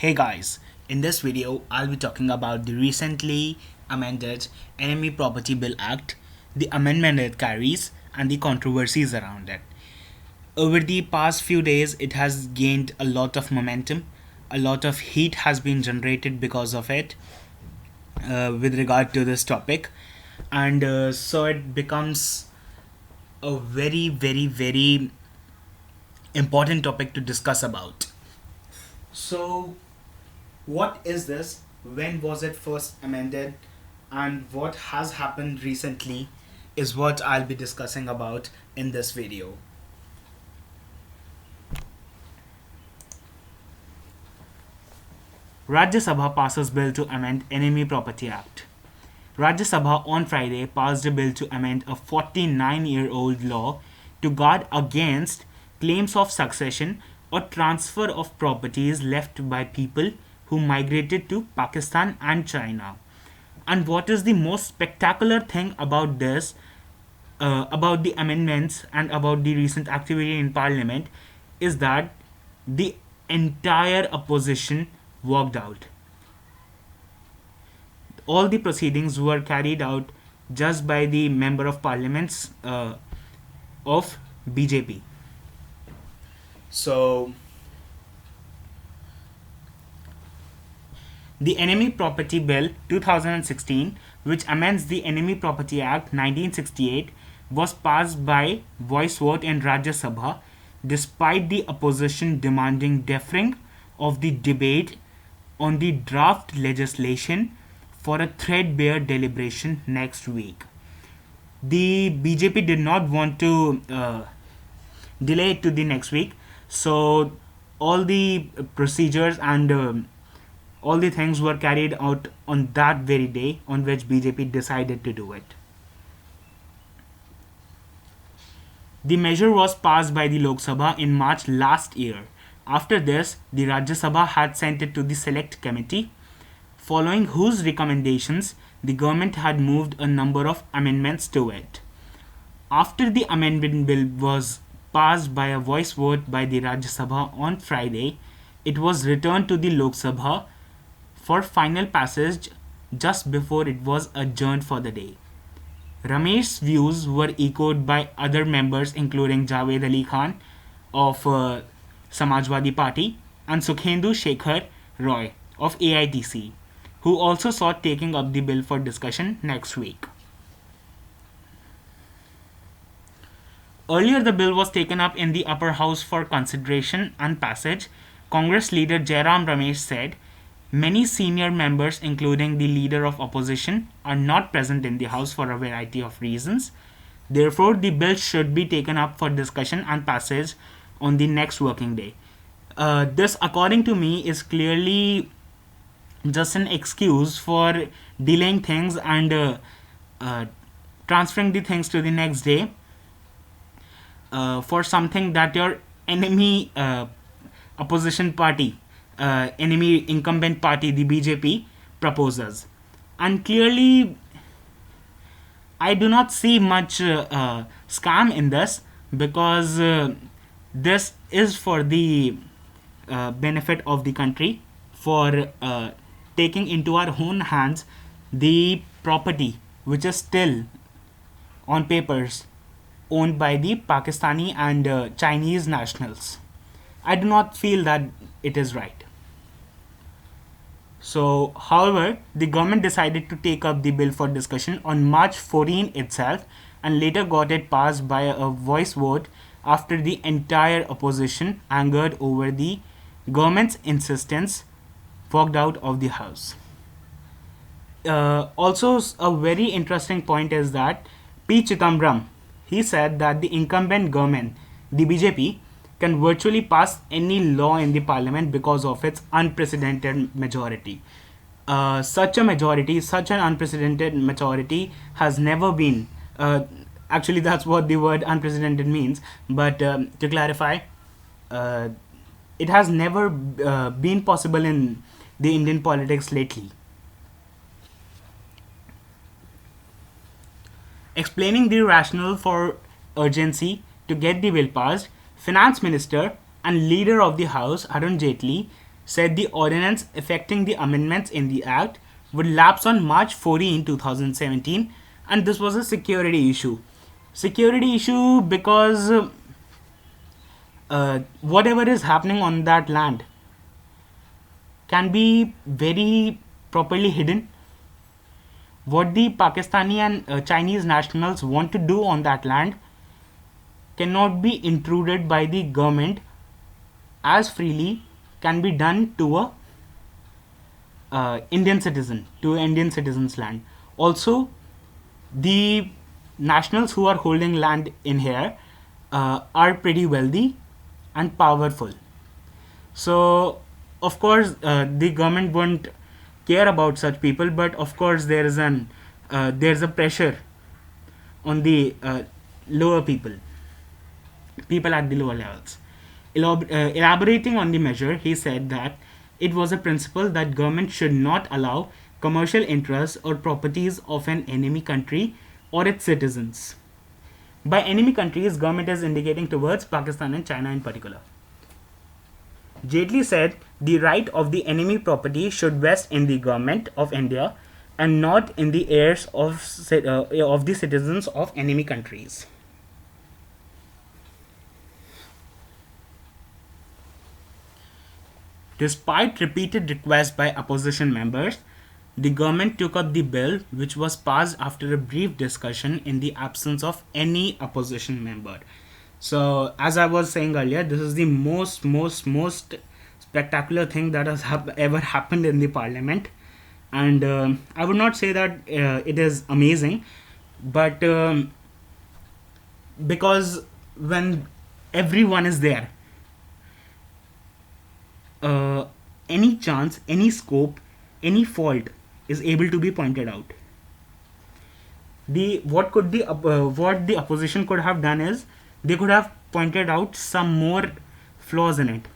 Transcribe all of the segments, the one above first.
Hey guys, in this video I'll be talking about the recently amended Enemy Property Bill Act, the amendment it carries, and the controversies around it. Over the past few days, it has gained a lot of momentum. A lot of heat has been generated because of it with regard to this topic, and so it becomes a very important topic to discuss about. So, what is this? When was it first amended? And what has happened recently is what I'll be discussing about in this video. Rajya Sabha passes bill to amend Enemy Property Act. Rajya Sabha on Friday passed a bill to amend a 49-year-old law to guard against claims of succession or transfer of properties left by people who migrated to Pakistan and China. And what is the most spectacular thing about this, about the amendments and about the recent activity in Parliament, is that the entire opposition walked out. All the proceedings were carried out just by the member of parliaments of BJP. So, the Enemy Property Bill 2016, which amends the Enemy Property Act 1968, was passed by voice vote in Rajya Sabha despite the opposition demanding deferring of the debate on the draft legislation for a threadbare deliberation next week. The BJP did not want to delay it to the next week, so all the procedures and all the things were carried out on that very day on which BJP decided to do it. The measure was passed by the Lok Sabha in March last year. After this, the Rajya Sabha had sent it to the Select Committee, following whose recommendations the government had moved a number of amendments to it. After the amendment bill was passed by a voice vote by the Rajya Sabha on Friday, it was returned to the Lok Sabha for final passage just before it was adjourned for the day. Ramesh's views were echoed by other members including Javed Ali Khan of Samajwadi Party and Sukhendu Shekhar Roy of AITC, who also sought taking up the bill for discussion next week. Earlier, the bill was taken up in the upper house for consideration and passage. Congress leader Jairam Ramesh said, "Many senior members, including the leader of opposition, are not present in the house for a variety of reasons. Therefore, the bill should be taken up for discussion and passage on the next working day." This, according to me, is clearly just an excuse for delaying things and transferring the things to the next day for something that your enemy opposition party, enemy incumbent party, the BJP, proposes. And clearly, I do not see much scam in this because this is for the benefit of the country, for taking into our own hands the property which is still on papers owned by the Pakistani and Chinese nationals. I do not feel that it is right. So, however, the government decided to take up the bill for discussion on March 14 itself and later got it passed by a voice vote after the entire opposition, angered over the government's insistence, walked out of the house. Also, a very interesting point is that P. Chidambaram, he said that the incumbent government, the BJP, can virtually pass any law in the parliament because of its unprecedented majority. Such a majority, such an unprecedented majority has never been. Actually, that's what the word unprecedented means. But to clarify, it has never been possible in the Indian politics lately. Explaining the rationale for urgency to get the bill passed, Finance Minister and leader of the House, Arun Jaitley, said the ordinance affecting the amendments in the Act would lapse on March 14, 2017, and this was a security issue. Security issue because whatever is happening on that land can be very properly hidden. What the Pakistani and Chinese nationals want to do on that land cannot be intruded by the government as freely can be done to a Indian citizen, to Indian citizen's land. Also, the nationals who are holding land in here are pretty wealthy and powerful. So, of course, the government won't care about such people, but of course, there's a pressure on the lower people at the lower levels. Elaborating on the measure, he said that it was a principle that government should not allow commercial interests or properties of an enemy country or its citizens. By enemy countries, government is indicating towards Pakistan and China in particular. Jaitley said the right of the enemy property should vest in the government of India and not in the heirs of the citizens of enemy countries. Despite repeated requests by opposition members, the government took up the bill, which was passed after a brief discussion in the absence of any opposition member. So, as I was saying earlier, this is the most spectacular thing that has ever happened in the parliament. And I would not say that it is amazing, but because when everyone is there, any chance, any scope, any fault is able to be pointed out. What the opposition could have done is they could have pointed out some more flaws in it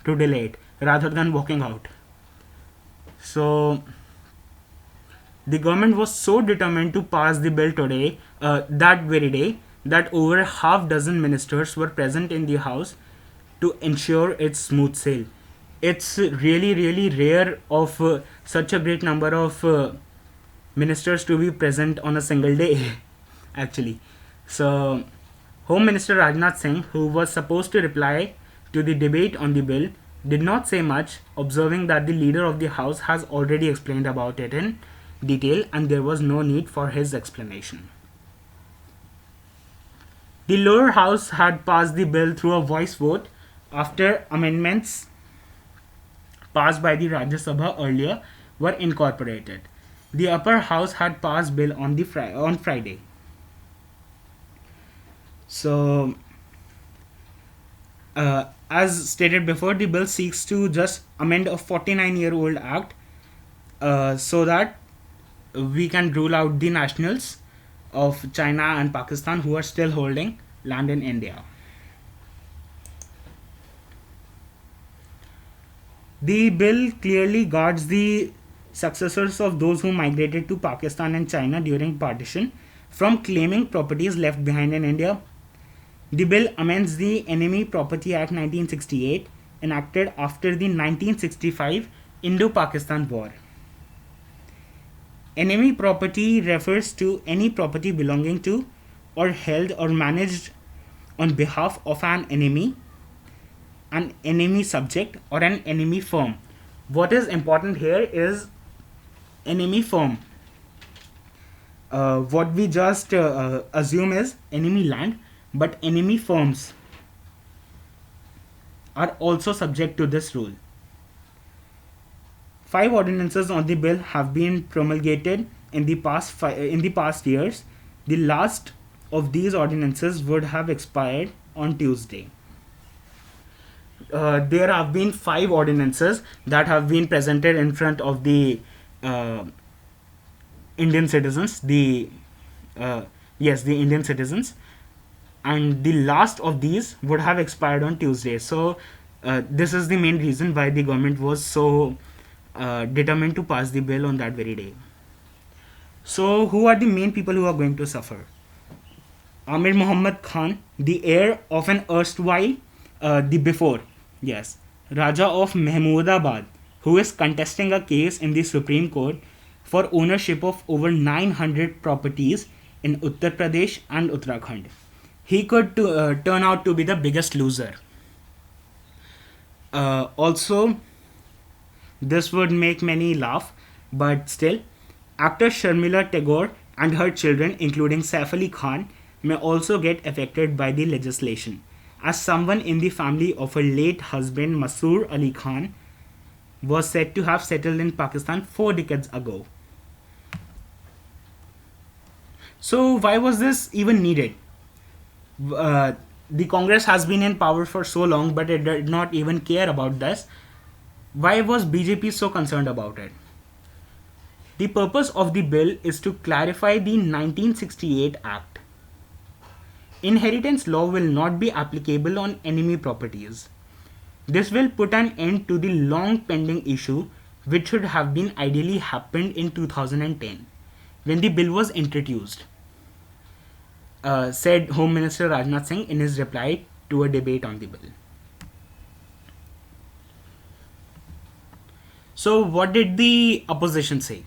to delay it rather than walking out. So the government was so determined to pass the bill today, that very day, that over half dozen ministers were present in the house to ensure its smooth sail. It's really rare of such a great number of ministers to be present on a single day, actually. So, Home Minister Rajnath Singh, who was supposed to reply to the debate on the bill, did not say much, observing that the leader of the house has already explained about it in detail and there was no need for his explanation. The lower house had passed the bill through a voice vote after amendments passed by the Rajya Sabha earlier were incorporated. The upper house had passed bill on Friday. So, as stated before, the bill seeks to just amend a 49-year-old act so that we can rule out the nationals of China and Pakistan who are still holding land in India. The bill clearly guards the successors of those who migrated to Pakistan and China during partition from claiming properties left behind in India. The bill amends the Enemy Property Act 1968, enacted after the 1965 Indo-Pakistan War. Enemy property refers to any property belonging to or held or managed on behalf of an enemy subject, or an enemy firm. What is important here is enemy firm. What we just assume is enemy land, but enemy firms are also subject to this rule. 5 ordinances on the bill have been promulgated in the past years. The last of these ordinances would have expired on Tuesday. There have been 5 ordinances that have been presented in front of the Indian citizens. The Indian citizens, and the last of these would have expired on Tuesday. So this is the main reason why the government was so determined to pass the bill on that very day. So who are the main people who are going to suffer? Amir Muhammad Khan, the heir of an erstwhile, Raja of Mahmudabad, who is contesting a case in the Supreme Court for ownership of over 900 properties in Uttar Pradesh and Uttarakhand. He could turn out to be the biggest loser. Also, this would make many laugh, but still, actor Sharmila Tagore and her children, including Saif Ali Khan, may also get affected by the legislation, as someone in the family of her late husband Masoor Ali Khan was said to have settled in Pakistan 4 decades ago. So, why was this even needed? The Congress has been in power for so long, but it did not even care about this. Why was BJP so concerned about it? The purpose of the bill is to clarify the 1968 Act. Inheritance law will not be applicable on enemy properties. This will put an end to the long pending issue which should have been ideally happened in 2010 when the bill was introduced, said Home Minister Rajnath Singh in his reply to a debate on the bill. So, what did the opposition say?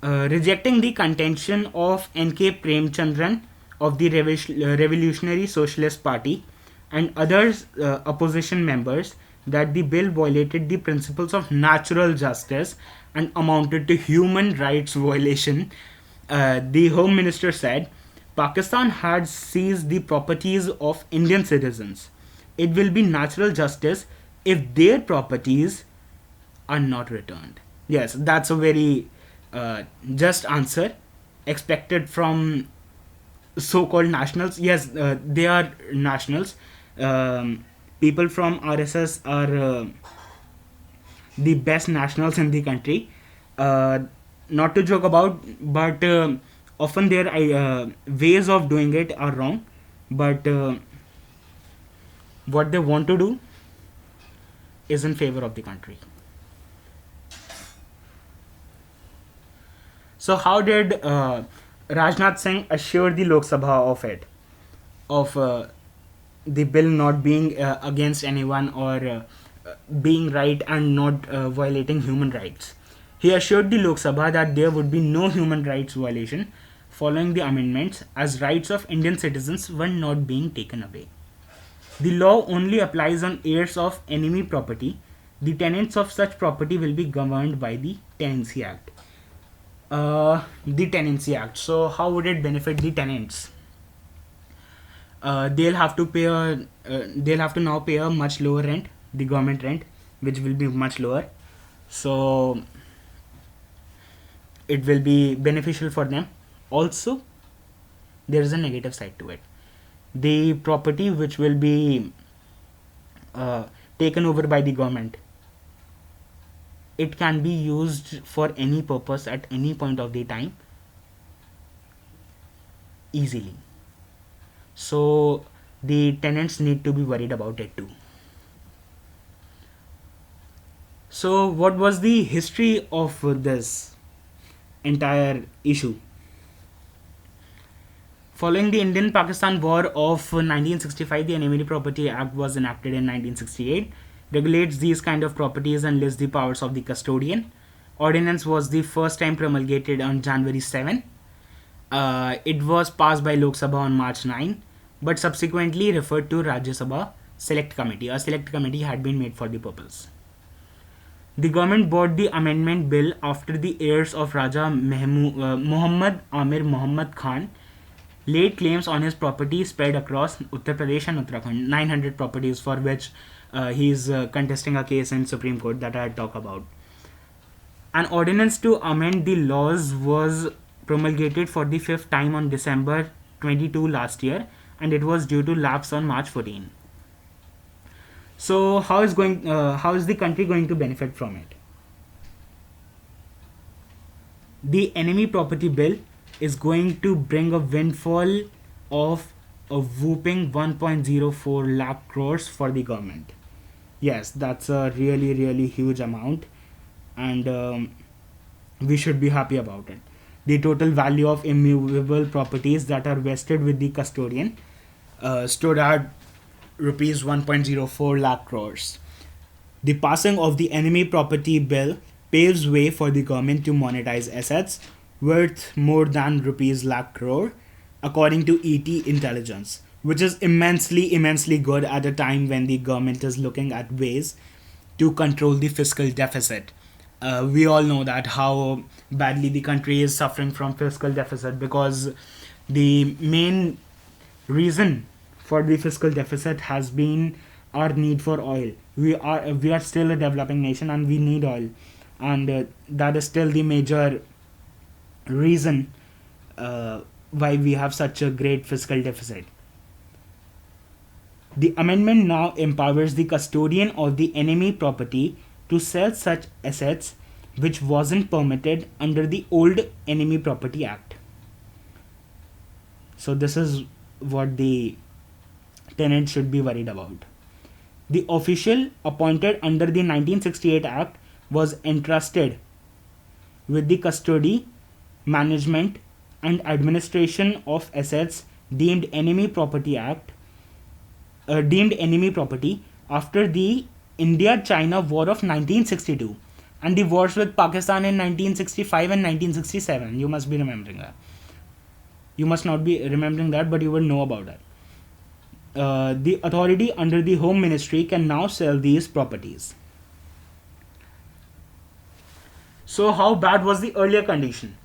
Rejecting the contention of N.K. Premchandran of the Revolutionary Socialist Party and other opposition members that the bill violated the principles of natural justice and amounted to human rights violation, the Home Minister said Pakistan had seized the properties of Indian citizens. It will be natural justice if their properties are not returned. Yes, that's a very just answer expected from so-called nationals. Yes, they are nationals. People from RSS are the best nationals in the country. Not to joke about, but often their ways of doing it are wrong. But what they want to do is in favor of the country. So how did Rajnath Singh assure the Lok Sabha of it, of the bill not being against anyone or being right and not violating human rights? He assured the Lok Sabha that there would be no human rights violation following the amendments, as rights of Indian citizens were not being taken away. The law only applies on heirs of enemy property. The tenants of such property will be governed by the Tenancy Act. The Tenancy Act. So, how would it benefit the tenants? They'll have to pay they'll have to now pay a much lower rent, the government rent, which will be much lower. So, it will be beneficial for them. Also, there is a negative side to it. The property which will be taken over by the government, it can be used for any purpose at any point of the time easily. So the tenants need to be worried about it too. So what was the history of this entire issue? Following the Indian-Pakistan War of 1965, the Enemy Property Act was enacted in 1968, regulates these kind of properties and lists the powers of the custodian. Ordinance was the first time promulgated on January 7. It was passed by Lok Sabha on March 9, but subsequently referred to Rajya Sabha Select Committee. A select committee had been made for the purpose. The government brought the amendment bill after the heirs of Raja Muhammad Amir Muhammad Khan laid claims on his property spread across Uttar Pradesh and Uttarakhand, 900 properties for which he is contesting a case in Supreme Court that I had talked about. An ordinance to amend the laws was promulgated for the fifth time on December 22 last year, and it was due to lapse on March 14. So how is the country going to benefit from it? The Enemy Property Bill is going to bring a windfall of a whooping 1.04 lakh crores for the government. Yes, that's a really, really huge amount, and we should be happy about it. The total value of immovable properties that are vested with the custodian stood at rupees 1.04 lakh crores. The passing of the enemy property bill paves way for the government to monetize assets worth more than rupees lakh crore, according to ET intelligence, which is immensely good at a time when the government is looking at ways to control the fiscal deficit. We all know that how badly the country is suffering from fiscal deficit, because the main reason for the fiscal deficit has been our need for oil. We are still a developing nation and we need oil, and that is still the major reason why we have such a great fiscal deficit. The amendment now empowers the custodian of the enemy property to sell such assets, which wasn't permitted under the old Enemy Property Act. So this is what the tenant should be worried about. The official appointed under the 1968 Act was entrusted with the custody, management, and administration of assets deemed enemy property after the India-China War of 1962 and the wars with Pakistan in 1965 and 1967. You must be remembering that. You must not be remembering that, but you will know about that. The authority under the Home Ministry can now sell these properties. So, how bad was the earlier condition?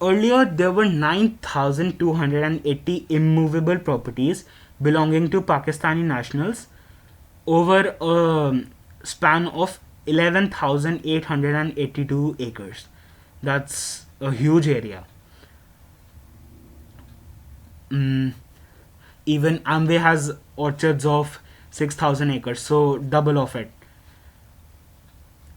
Earlier, there were 9,280 immovable properties belonging to Pakistani nationals over a span of 11,882 acres. That's a huge area. Even Amway has orchards of 6,000 acres, so double of it.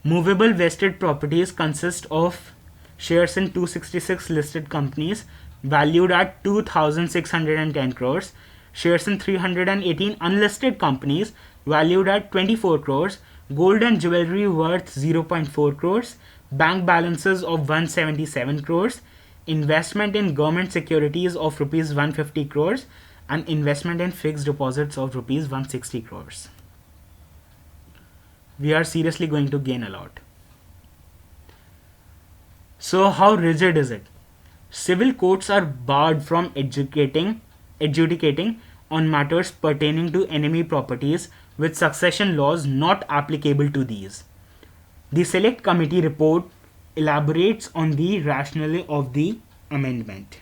Movable vested properties consist of shares in 266 listed companies valued at 2,610 crores, shares in 318 unlisted companies valued at 24 crores, gold and jewelry worth 0.4 crores, bank balances of 177 crores, investment in government securities of rupees 150 crores, and investment in fixed deposits of rupees 160 crores. We are seriously going to gain a lot. So, how rigid is it? Civil courts are barred from adjudicating on matters pertaining to enemy properties, with succession laws not applicable to these. The Select Committee report elaborates on the rationale of the amendment.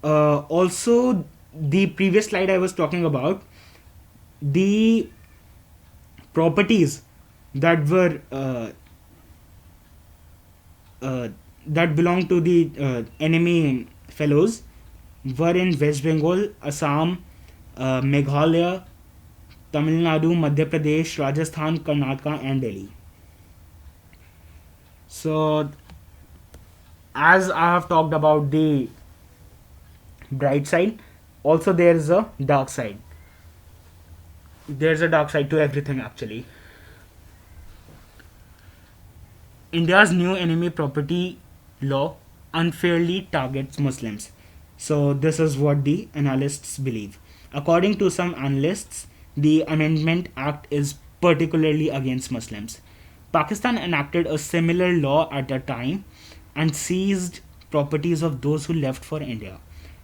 Also, the previous slide I was talking about, the properties that were that belong to the enemy fellows were in West Bengal, Assam, Meghalaya, Tamil Nadu, Madhya Pradesh, Rajasthan, Karnataka, and Delhi. So, as I have talked about the bright side, also there is a dark side. There's a dark side to everything, actually. India's new enemy property law unfairly targets Muslims. So, this is what the analysts believe. According to some analysts, the Amendment Act is particularly against Muslims. Pakistan enacted a similar law at the time and seized properties of those who left for India.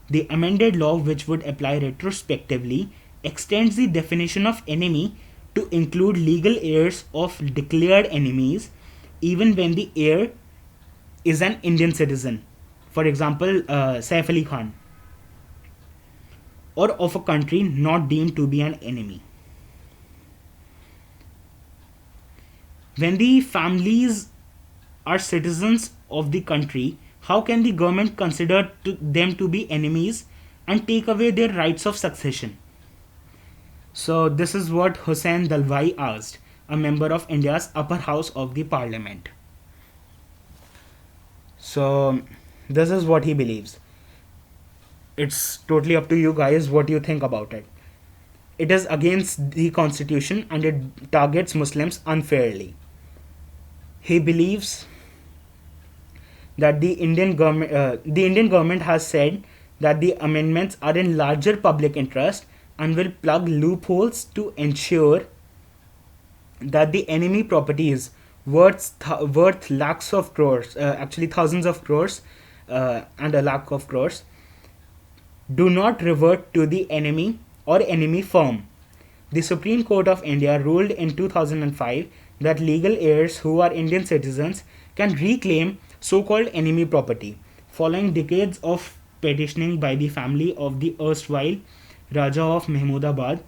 The amended law, which would apply retrospectively, extends the definition of enemy to include legal heirs of declared enemies, even when the heir is an Indian citizen. For example, Saif Ali Khan, or of a country not deemed to be an enemy. When the families are citizens of the country, how can the government consider them to be enemies and take away their rights of succession? So, this is what Hussain Dalwai asked, a member of India's upper house of the parliament. So, this is what he believes. It's totally up to you guys what you think about it. It is against the constitution and it targets Muslims unfairly. He believes that the Indian government has said that the amendments are in larger public interest and will plug loopholes to ensure that the enemy properties worth lakhs of crores, actually thousands of crores, and a lakh of crores, do not revert to the enemy or enemy firm. The Supreme Court of India ruled in 2005 that legal heirs who are Indian citizens can reclaim so called enemy property, following decades of petitioning by the family of the erstwhile Raja of Mahmudabad,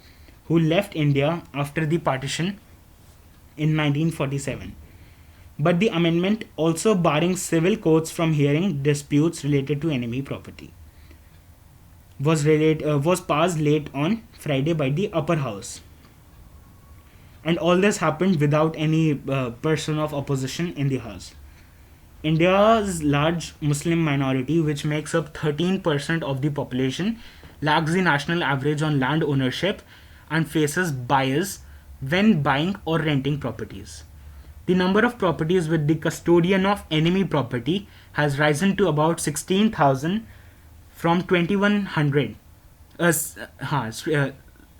who left India after the partition in 1947. But the amendment also barring civil courts from hearing disputes related to enemy property was passed late on Friday by the upper house. And all this happened without any person of opposition in the house. India's large Muslim minority, which makes up 13% of the population, lags the national average on land ownership and faces bias when buying or renting properties. The number of properties with the custodian of enemy property has risen to about 16,000 from 2100.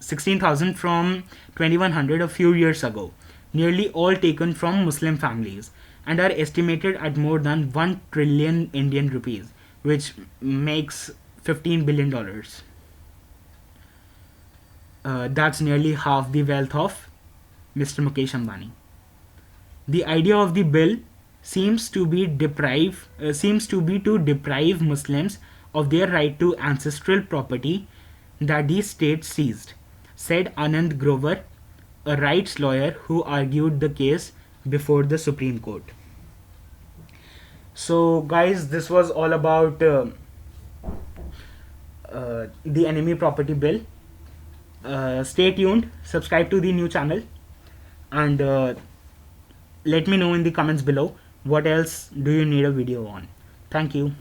16,000 from 2100 a few years ago, nearly all taken from Muslim families, and are estimated at more than 1 trillion Indian rupees, which makes $15 billion. That's nearly half the wealth of Mr. Mukesh Ambani. The idea of the bill seems to be to deprive Muslims of their right to ancestral property that the state seized, said Anand Grover, a rights lawyer who argued the case before the Supreme Court. So, guys, this was all about the enemy property bill. Stay tuned, subscribe to the new channel, and let me know in the comments below what else do you need a video on. Thank you.